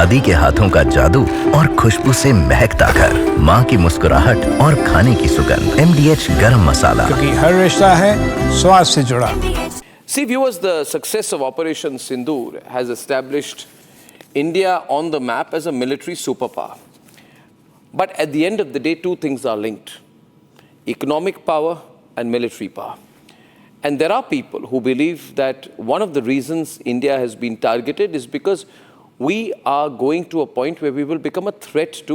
दादी के हाथों का जादू और खुशबू से महकता घर, माँ की मुस्कुराहट और खाने की सुगंध। MDH गरम मसाला, क्योंकि हर रिश्ता है स्वाद से जुड़ा। See viewers, the success of Operation Sindoor has established India on the map as a military superpower. But at the end of the day, two things are linked: economic power and military power. And there are people who believe that one of the reasons India has been targeted is because we are going to a point where we will become a threat to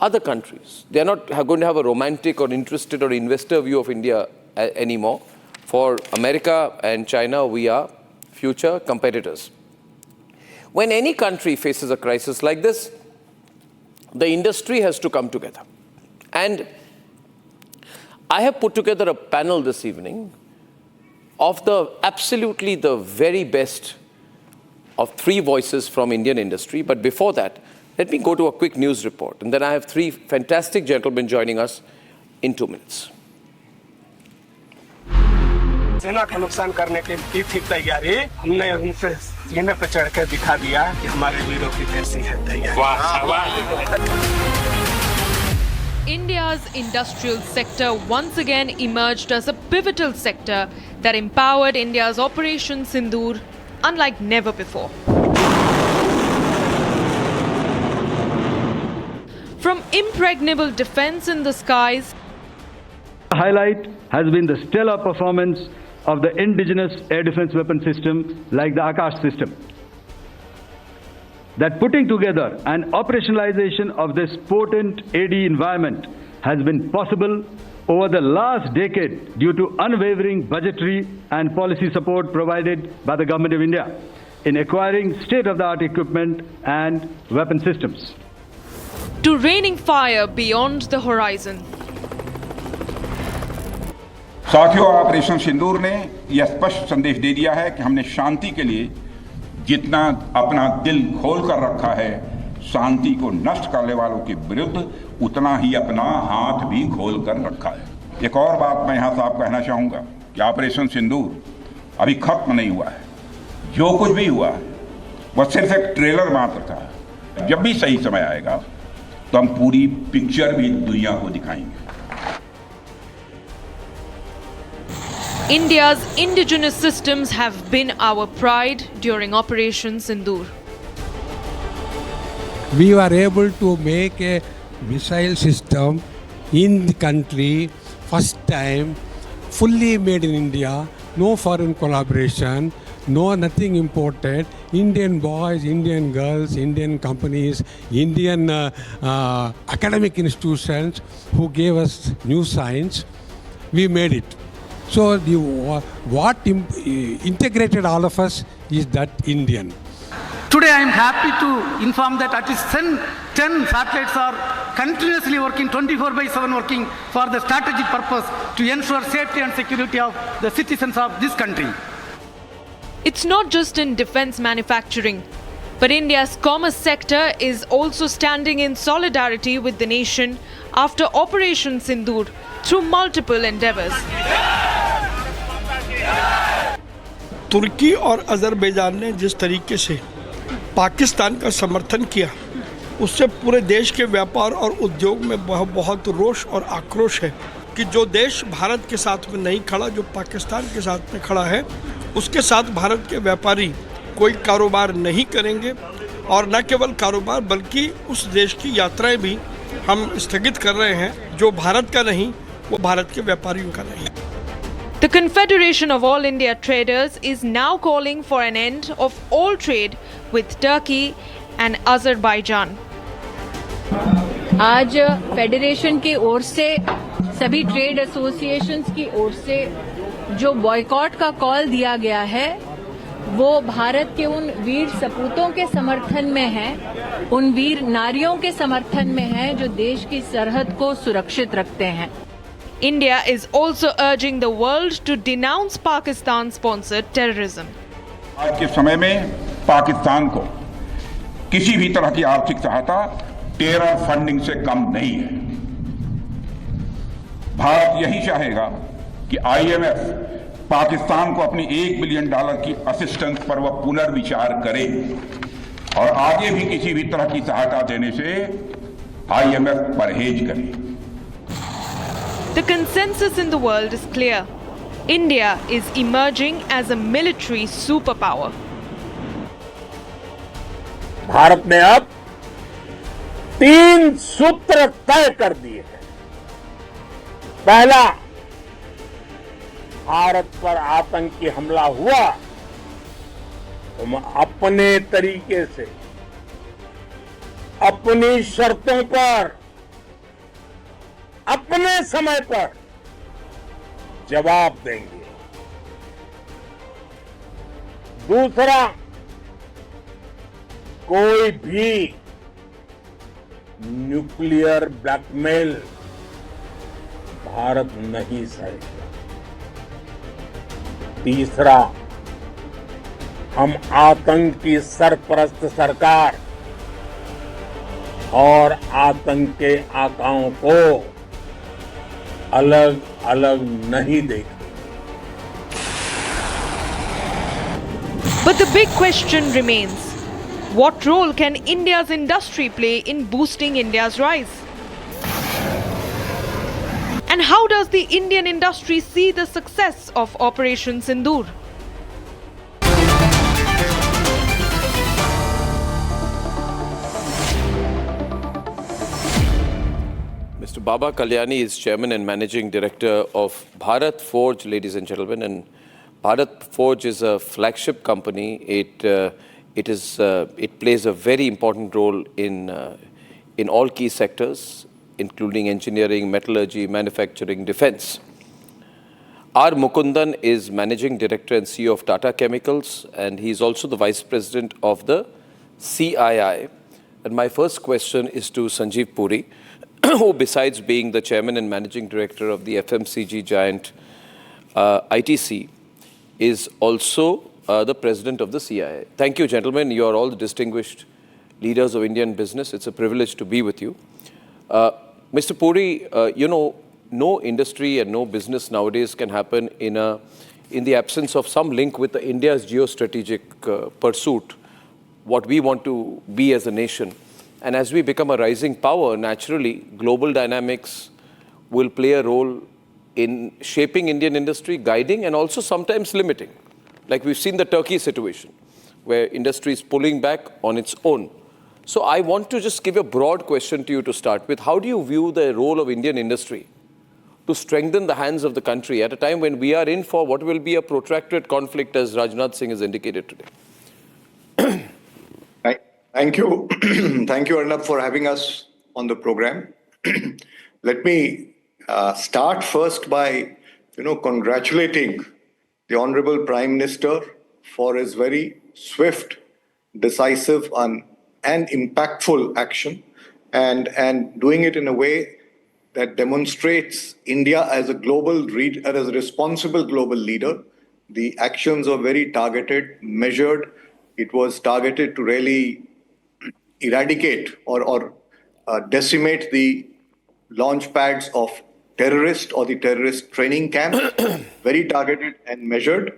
other countries. They are not going to have a romantic or interested or investor view of India anymore. For America and China, we are future competitors. When any country faces a crisis like this, the industry has to come together. And I have put together a panel this evening of absolutely the very best of three voices from Indian industry. But before that, let me go to a quick news report. And then I have three fantastic gentlemen joining us in 2 minutes. सेना का नुकसान करने की थी तैयारी, हमने उनसे सीने पर चढ़कर दिखा दिया कि हमारे वीरों की कैसी है तैयारी। India's industrial sector once again emerged as a pivotal sector that empowered India's Operation Sindoor unlike never before. From impregnable defense in the skies, the highlight has been the stellar performance of the indigenous air defense weapon system like the Akash system. That putting together and operationalization of this potent AD environment has been possible over the last decade due to unwavering budgetary and policy support provided by the Government of India in acquiring state-of-the-art equipment and weapon systems. To raining fire beyond the horizon. साथियों, operation सिंदूर ने यह स्पष्ट संदेश दे दिया है कि हमने शांति के लिए जितना अपना दिल खोल कर रखा है, शांति को नष्ट करने वालों के विरुद्ध उतना ही अपना हाथ भी खोल कर रखा है। एक और बात मैं यहाँ साफ कहना चाहूँगा कि ऑपरेशन सिंदूर अभी खत्म नहीं हुआ है। जो कुछ भी हुआ है वह सिर्फ एक ट्रेलर मात्र था। जब भी सही समय आएगा तो हम पूरी पिक्चर भी दुनिया को दिखाएंगे। India's indigenous systems have been our pride during Operation Sindoor. We were able to make a missile system in the country, first time, fully made in India, no foreign collaboration, nothing imported. Indian boys, Indian girls, Indian companies, Indian academic institutions who gave us new science, we made it. So what integrated all of us is that Indian. Today I am happy to inform that at least 10 satellites are continuously working, 24/7 working for the strategic purpose to ensure safety and security of the citizens of this country. It's not just in defense manufacturing, but India's commerce sector is also standing in solidarity with the nation after Operation Sindoor through multiple endeavors. तुर्की और Azerbaijan ने जिस तरीके से पाकिस्तान का समर्थन किया, उससे पूरे देश के व्यापार और उद्योग में बहुत रोष और आक्रोश है कि जो देश भारत के साथ में नहीं खड़ा, जो पाकिस्तान के साथ में खड़ा है, उसके साथ भारत के व्यापारी कोई कारोबार नहीं करेंगे। और न केवल कारोबार बल्कि उस देश की यात्राएं भी हम स्थगित कर रहे हैं। जो भारत का नहीं, वो भारत के व्यापारियों का नहीं। The Confederation of All India Traders is now calling for an end of all trade with Turkey and Azerbaijan. आज फेडरेशन की ओर से, सभी ट्रेड एसोसिएशंस की ओर से जो बॉयकॉट का कॉल दिया गया है, वो भारत के उन वीर सपूतों के समर्थन में है, उन वीर नारियों के समर्थन में है जो देश की सरहद को सुरक्षित रखते हैं। India is also urging the world to denounce Pakistan-sponsored terrorism. आज के समय में पाकिस्तान को किसी भी तरह की आर्थिक सहायता टेरर फंडिंग से कम नहीं है। भारत यही चाहेगा कि IMF पाकिस्तान को अपनी $1 बिलियन की असिस्टेंस पर वह पुनर्विचार करे, और आगे भी किसी भी तरह की सहायता देने से IMF परहेज करे। The consensus in the world is clear. India is emerging as a military superpower. Bharat ने अब 3 सूत्र तय कर दिए हैं। पहला, भारत पर आतंकी हमला हुआ तो हम अपने तरीके से, अपनी शर्तों पर, अपने समय पर जवाब देंगे। दूसरा, कोई भी न्यूक्लियर ब्लैकमेल भारत नहीं सहेगा। तीसरा, हम आतंक की सरपरस्त सरकार और आतंक के आकाओं को अलग अलग नहीं देखेंगे। But the big question remains. What role can India's industry play in boosting India's rise? And how does the Indian industry see the success of Operation Sindoor? Mr. Baba Kalyani is Chairman and Managing Director of Bharat Forge, ladies and gentlemen. And Bharat Forge is a flagship company. It plays a very important role in all key sectors, including engineering, metallurgy, manufacturing, defense. R. Mukundan is Managing Director and CEO of Tata Chemicals, and he's also the Vice President of the CII. And my first question is to Sanjeev Puri, who besides being the Chairman and Managing Director of the FMCG giant ITC, is also the President of the CII. Thank you, gentlemen. You are all the distinguished leaders of Indian business. It's a privilege to be with you. Mr. Puri, no industry and no business nowadays can happen in the absence of some link with India's geostrategic pursuit, what we want to be as a nation. And as we become a rising power, naturally, global dynamics will play a role in shaping Indian industry, guiding, and also sometimes limiting. Like we've seen the Turkey situation, where industry is pulling back on its own. So I want to just give a broad question to you to start with. How do you view the role of Indian industry to strengthen the hands of the country at a time when we are in for what will be a protracted conflict, as Rajnath Singh has indicated today? Thank you. Thank you, Arnab, for having us on the program. Let me start first by, congratulating the Honorable Prime Minister for his very swift, decisive, and impactful action, and doing it in a way that demonstrates India as a responsible global leader. The actions are very targeted, measured. It was targeted to really eradicate or decimate the launch pads of terrorists or the terrorist training camps, very targeted and measured.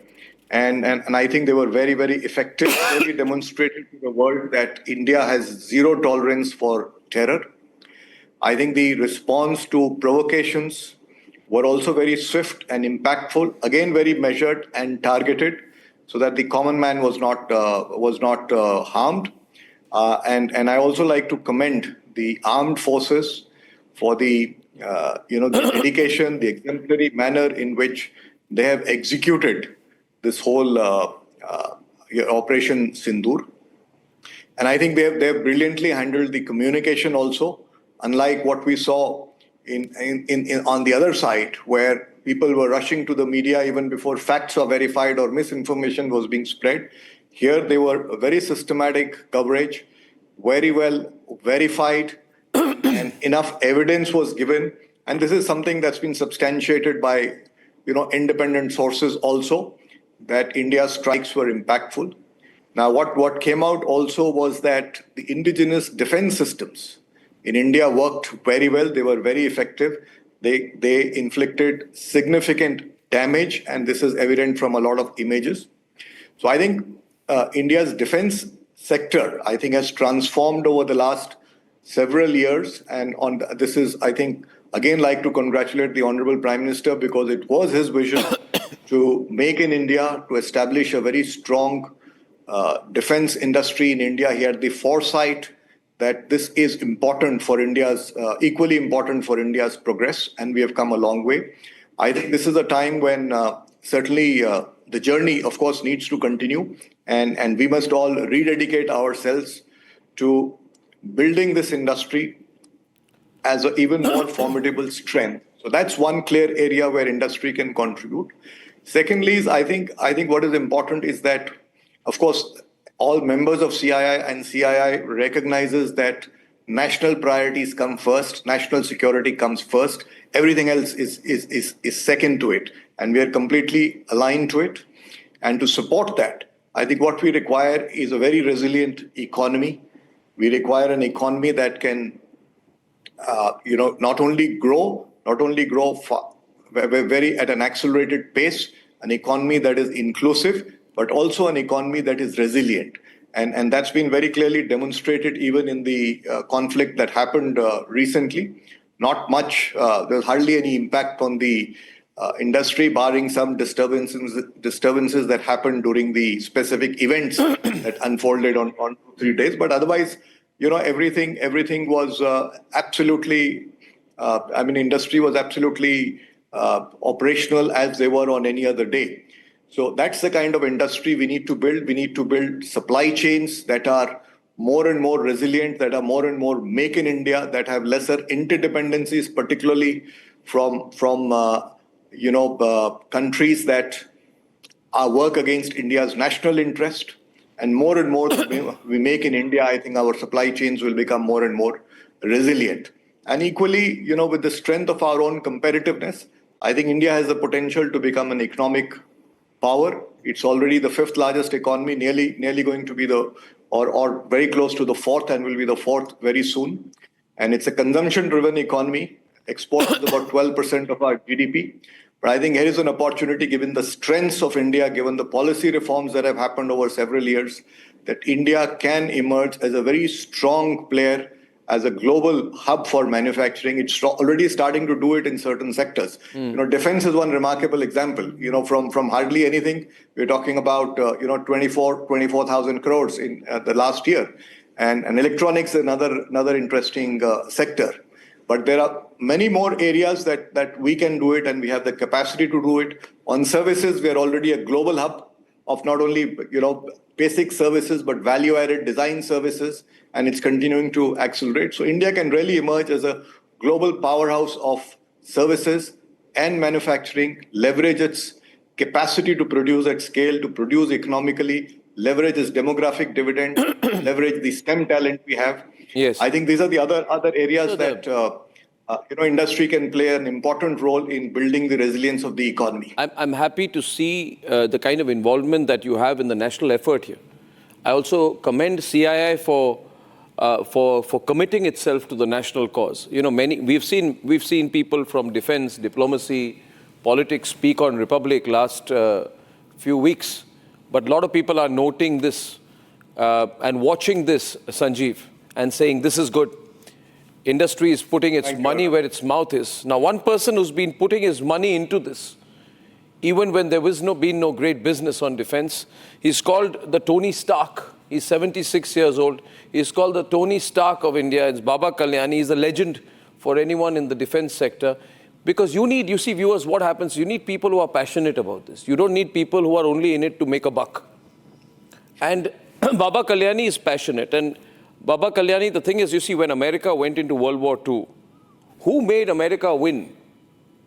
And I think they were very, very effective, really demonstrated to the world that India has zero tolerance for terror. I think the response to provocations were also very swift and impactful, again, very measured and targeted, so that the common man was not harmed. And I also like to commend the armed forces for the dedication, the exemplary manner in which they have executed this whole Operation Sindoor. And I think they have brilliantly handled the communication also, unlike what we saw on the other side, where people were rushing to the media even before facts were verified or misinformation was being spread. Here, they were very systematic coverage, very well verified, and enough evidence was given. And this is something that's been substantiated by, independent sources also, that India's strikes were impactful. Now, what came out also was that the indigenous defense systems in India worked very well. They were very effective. They inflicted significant damage, and this is evident from a lot of images. So I think India's defense sector, I think, has transformed over the last several years. And on this is, I think, again, like to congratulate the Honorable Prime Minister, because it was his vision to make in India, to establish a very strong defense industry in India. He had the foresight that this is important for India's, equally important for India's progress, and we have come a long way. I think this is a time when certainly the journey, of course, needs to continue, and we must all rededicate ourselves to building this industry as an even more formidable strength. So that's one clear area where industry can contribute. Secondly, is I think what is important is that, of course, all members of CII and CII recognizes that national priorities come first, national security comes first, everything else is second to it, and we are completely aligned to it. And to support that, I think what we require is a very resilient economy. We require an economy that can, not only grow very at an accelerated pace, an economy that is inclusive, but also an economy that is resilient. And that's been very clearly demonstrated even in the conflict that happened recently. Not much, there's hardly any impact on the industry, barring some disturbances that happened during the specific events that unfolded on 3 days. But otherwise, everything was absolutely, industry was absolutely operational as they were on any other day. So that's the kind of industry we need to build. We need to build supply chains that are more and more resilient, that are more and more make in India, that have lesser interdependencies, particularly from countries that work against India's national interest. And more we make in India, I think our supply chains will become more and more resilient. And equally, with the strength of our own competitiveness, I think India has the potential to become an economic power. It's already the 5th largest economy, nearly going to be or very close to the 4th, and will be the 4th very soon. And it's a consumption-driven economy. Exports is about 12% of our GDP. But I think here is an opportunity, given the strengths of India, given the policy reforms that have happened over several years, that India can emerge as a very strong player, as a global hub for manufacturing. It's already starting to do it in certain sectors. Defense is one remarkable example. From hardly anything, we're talking about 24,000 crores in the last year, and electronics is another interesting sector. But there are many more areas that we can do it, and we have the capacity to do it. On services, we are already a global hub of not only basic services, but value-added design services, and it's continuing to accelerate. So India can really emerge as a global powerhouse of services and manufacturing, leverage its capacity to produce at scale, to produce economically, leverage its demographic dividend, leverage the STEM talent we have. Yes. I think these are the other areas that industry can play an important role in building the resilience of the economy. I'm happy to see the kind of involvement that you have in the national effort here. I also commend CII for committing itself to the national cause. We've seen people from defense, diplomacy, politics speak on Republic last few weeks, but a lot of people are noting this and watching this, Sanjeev, and saying this is good. Industry is putting its money where its mouth is. Now, one person who's been putting his money into this, even when there was been no great business on defense, he's called the Tony Stark. He's 76 years old. He's called the Tony Stark of India. It's Baba Kalyani. He's a legend for anyone in the defense sector. Because you see, viewers, what happens? You need people who are passionate about this. You don't need people who are only in it to make a buck. And Baba Kalyani is passionate. And Baba Kalyani, the thing is, you see, when America went into World War II, who made America win?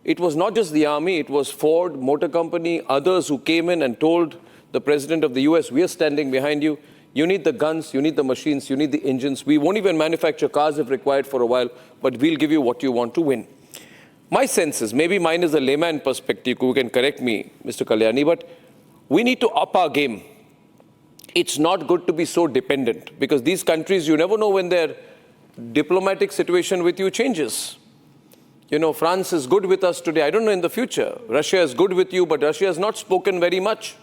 It was not just the army, it was Ford, Motor Company, others who came in and told the president of the US, we are standing behind you. You need the guns, you need the machines, you need the engines. We won't even manufacture cars if required for a while, but we'll give you what you want to win. My sense is, maybe mine is a layman perspective, who can correct me, Mr. Kalyani, but we need to up our game. It's not good to be so dependent, because these countries, you never know when their diplomatic situation with you changes. France is good with us today. I don't know in the future. Russia is good with you, but Russia has not spoken very much.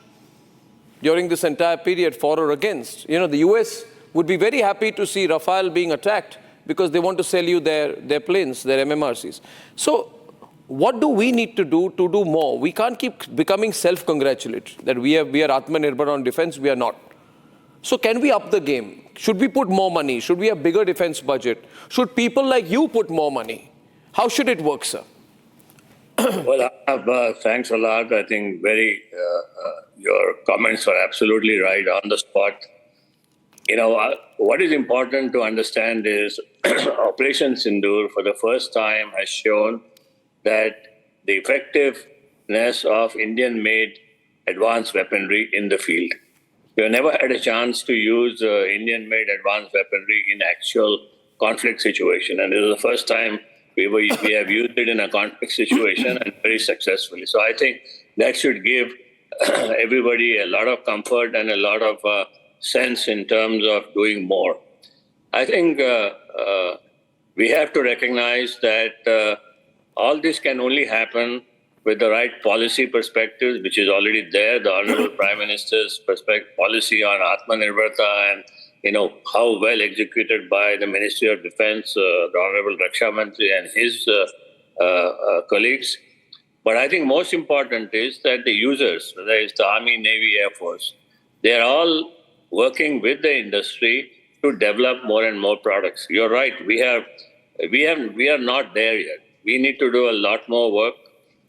during this entire period, for or against. You know, the US would be very happy to see Rafale being attacked because they want to sell you their planes, their MMRCs. So what do we need to do more? We can't keep becoming self-congratulatory that we are Atmanirbhar on defense. We are not. So can we up the game? Should we put more money? Should we have bigger defense budget? Should people like you put more money? How should it work, sir? Well, thanks a lot. I think your comments are absolutely right, on the spot. You know, what is important to understand is Operation Sindoor for the first time has shown that the effectiveness of Indian-made advanced weaponry in the field. We have never had a chance to use Indian-made advanced weaponry in actual conflict situation, and this is the first time we have used it in a conflict situation, and very successfully. So I think that should give everybody a lot of comfort and a lot of sense in terms of doing more. I think we have to recognize that all this can only happen with the right policy perspectives, which is already there. The Honorable Prime Minister's policy on Atmanirbharta, and how well executed by the Ministry of Defense, the Honorable Raksha Mantri and his colleagues. But I think most important is that the users, whether it's the Army, Navy, Air Force, they are all working with the industry to develop more and more products. You're right. We are not there yet. We need to do a lot more work.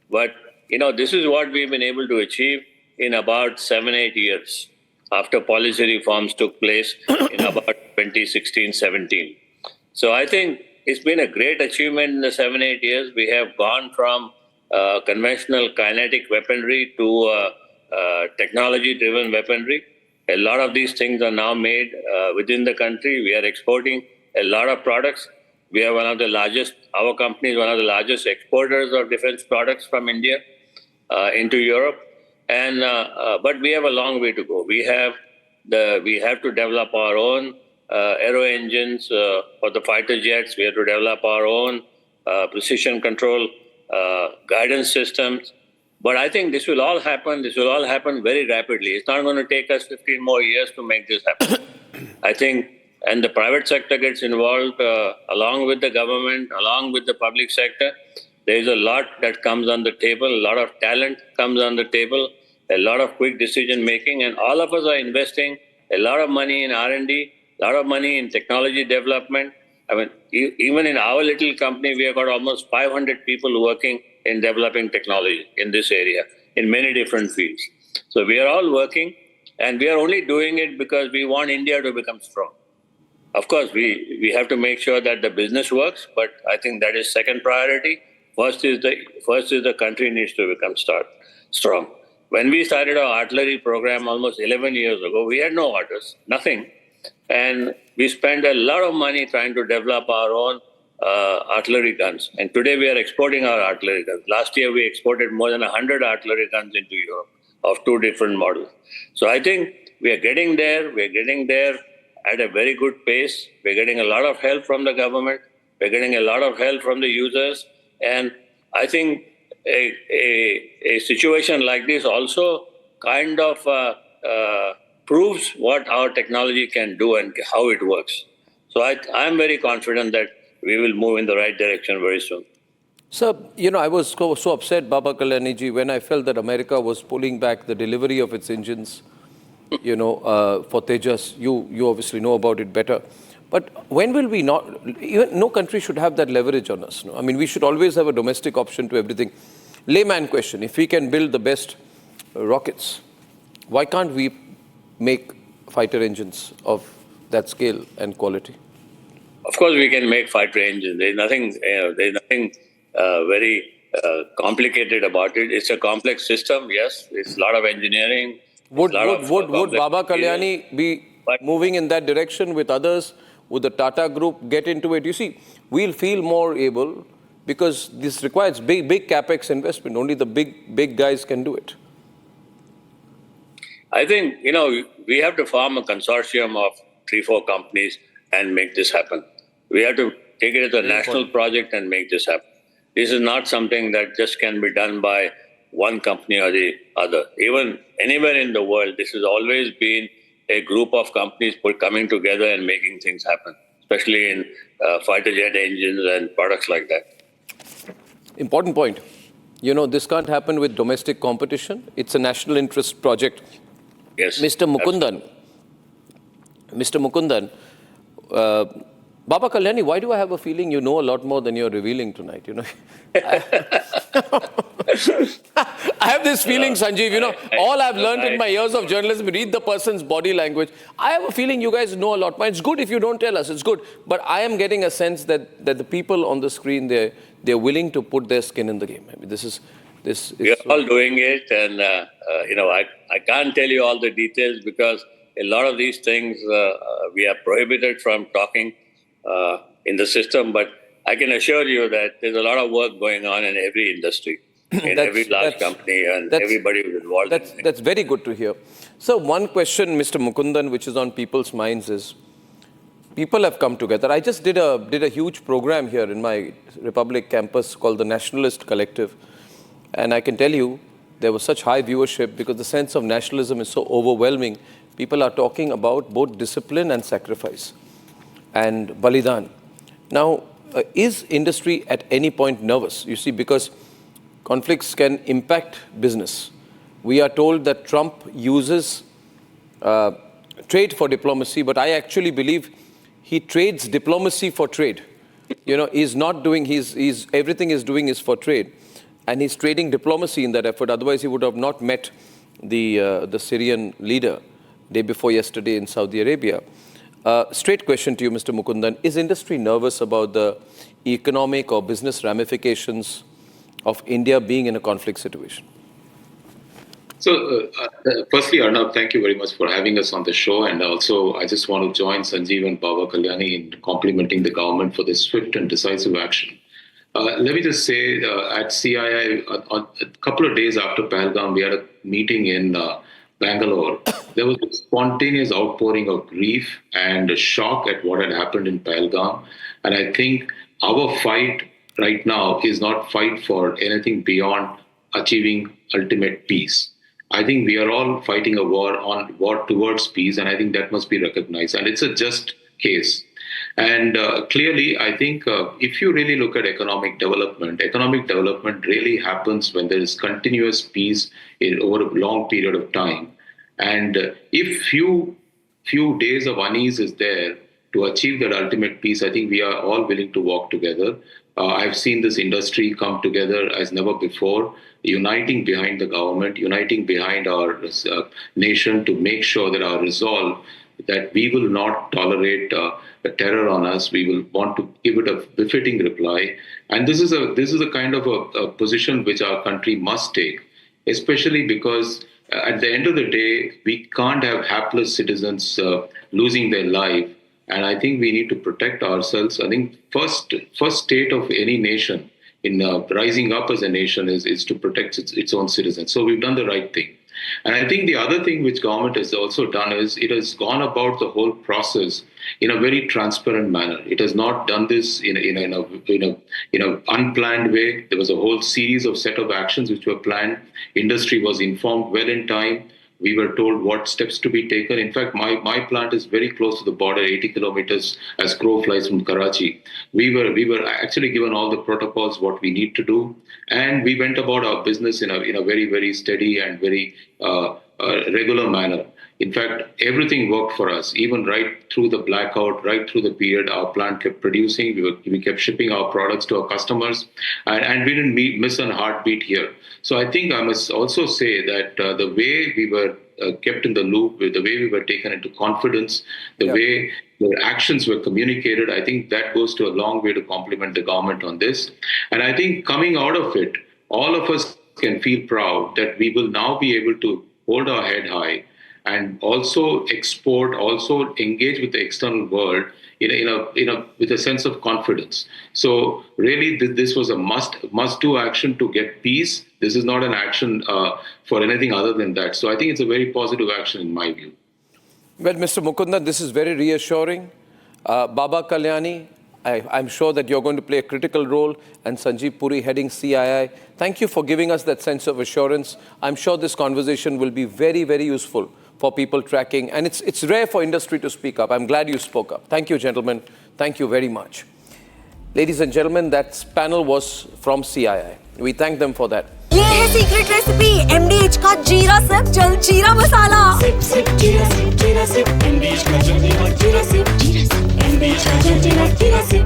But, this is what we've been able to achieve in about 7-8 years after policy reforms took place in about 2016-17. So I think it's been a great achievement in the 7-8 years. We have gone from conventional kinetic weaponry to technology-driven weaponry. A lot of these things are now made within the country. We are exporting a lot of products. We are our company is one of the largest exporters of defense products from India into Europe. And but we have a long way to go. We have to develop our own aero engines for the fighter jets. We have to develop our own precision control guidance systems. But I think this will all happen. This will all happen very rapidly. It's not going to take us 15 more years to make this happen. I think, and the private sector gets involved along with the government, along with the public sector. There's a lot that comes on the table. A lot of talent comes on the table. A lot of quick decision making, and all of us are investing a lot of money in R&D, a lot of money in technology development. I mean, even in our little company, we have got almost 500 people working in developing technology in this area, in many different fields. So we are all working, and we are only doing it because we want India to become strong. Of course, we have to make sure that the business works, but I think that is second priority. First is the country needs to become strong. When we started our artillery program almost 11 years ago, we had no orders, nothing. And we spent a lot of money trying to develop our own artillery guns. And today we are exporting our artillery guns. Last year we exported more than 100 artillery guns into Europe of 2 different models. So I think we are getting there. We are getting there at a very good pace. We're getting a lot of help from the government. We're getting a lot of help from the users. And I think a situation like this also kind of proves what our technology can do and how it works. So I'm very confident that we will move in the right direction very soon. Sir, I was so upset, Baba Kalyani ji, when I felt that America was pulling back the delivery of its engines, for Tejas. You obviously know about it better. But when will we not? No country should have that leverage on us. No? I mean, we should always have a domestic option to everything. Layman question, if we can build the best rockets, why can't we make fighter engines of that scale and quality? Of course, we can make fighter engines. There's nothing very complicated about it. It's a complex system, yes. It's a lot of engineering. Would Baba Kalyani be moving in that direction with others? Would the Tata Group get into it? You see, we'll feel more able because this requires big capex investment. Only the big guys can do it. I think, we have to form a consortium of 3-4 companies and make this happen. We have to take it as a national project and make this happen. This is not something that just can be done by one company or the other. Even anywhere in the world, this has always been a group of companies coming together and making things happen, especially in fighter jet engines and products like that. Important point. You know, this can't happen with domestic competition. It's a national interest project. Yes. Mr. Mukundan, Baba Kalyani, why do I have a feeling you know a lot more than you're revealing tonight? You know, I have this feeling, Sanjeev, you know, all I've learned in my years of journalism, read the person's body language. I have a feeling you guys know a lot more. It's good if you don't tell us, it's good. But I am getting a sense that the people on the screen, they're willing to put their skin in the game. I mean, this is we're all doing it, and you know, I can't tell you all the details because a lot of these things we are prohibited from talking in the system, but I can assure you that there's a lot of work going on in every industry, in every large company, and everybody who's involved. That's very good to hear. So one question, Mr. Mukundan, which is on people's minds is, people have come together. I just did a huge program here in my Republic campus called the Nationalist Collective. And I can tell you, there was such high viewership because the sense of nationalism is so overwhelming. People are talking about both discipline and sacrifice and Balidan. Now, is industry at any point nervous? You see, because conflicts can impact business. We are told that Trump uses trade for diplomacy, but I actually believe he trades diplomacy for trade. You know, he's not doing, everything he's doing is for trade. And he's trading diplomacy in that effort. Otherwise, he would have not met the Syrian leader day before yesterday in Saudi Arabia. Straight question to you, Mr. Mukundan. Is industry nervous about the economic or business ramifications of India being in a conflict situation? So, firstly, Arnab, thank you very much for having us on the show. And also, I just want to join Sanjeev and Baba Kalyani in complimenting the government for this swift and decisive action. Let me just say, at CII, a couple of days after Pahalgam, we had a meeting in Bangalore. There was a spontaneous outpouring of grief and shock at what had happened in Pahalgam. And I think our fight right now is not fight for anything beyond achieving ultimate peace. I think we are all fighting a war towards peace, and I think that must be recognized. And it's a just case. And clearly, I think if you really look at economic development really happens when there is continuous peace over a long period of time. And if few days of unease is there to achieve that ultimate peace, I think we are all willing to walk together. I've seen this industry come together as never before, uniting behind the government, uniting behind our nation to make sure that our resolve that we will not tolerate a terror on us. We will want to give it a befitting reply. And this is a kind of a position which our country must take, especially because at the end of the day, we can't have hapless citizens losing their life. And I think we need to protect ourselves. I think first state of any nation in rising up as a nation is to protect its own citizens. So we've done the right thing. And I think the other thing which government has also done is it has gone about the whole process in a very transparent manner. It has not done this in a unplanned way. There was a whole series of set of actions which were planned. Industry was informed well in time. We were told what steps to be taken. In fact, my plant is very close to the border, 80 kilometers as crow flies from Karachi. We were actually given all the protocols, what we need to do. And we went about our business in a very, very steady and very regular manner. In fact, everything worked for us, even right through the blackout, right through the period. Our plant kept producing. We kept shipping our products to our customers, and we didn't miss a heartbeat here. So I think I must also say that the way we were kept in the loop, the way we were taken into confidence, the way the actions were communicated, I think that goes to a long way to compliment the government on this. And I think coming out of it, all of us can feel proud that we will now be able to hold our head high and also export, also engage with the external world with a sense of confidence. So really, this was a must-do action to get peace. This is not an action for anything other than that. So I think it's a very positive action in my view. Well, Mr. Mukundan, this is very reassuring. Baba Kalyani, I'm sure that you're going to play a critical role, and Sanjeev Puri heading CII. Thank you for giving us that sense of assurance. I'm sure this conversation will be very, very useful for people tracking, and it's rare for industry to speak up. I'm glad you spoke up. Thank you, gentlemen. Thank you very much. Ladies and gentlemen, that panel was from CII. We thank them for that. ये है secret recipe MDH का जीरा सब जल जीरा मसाला।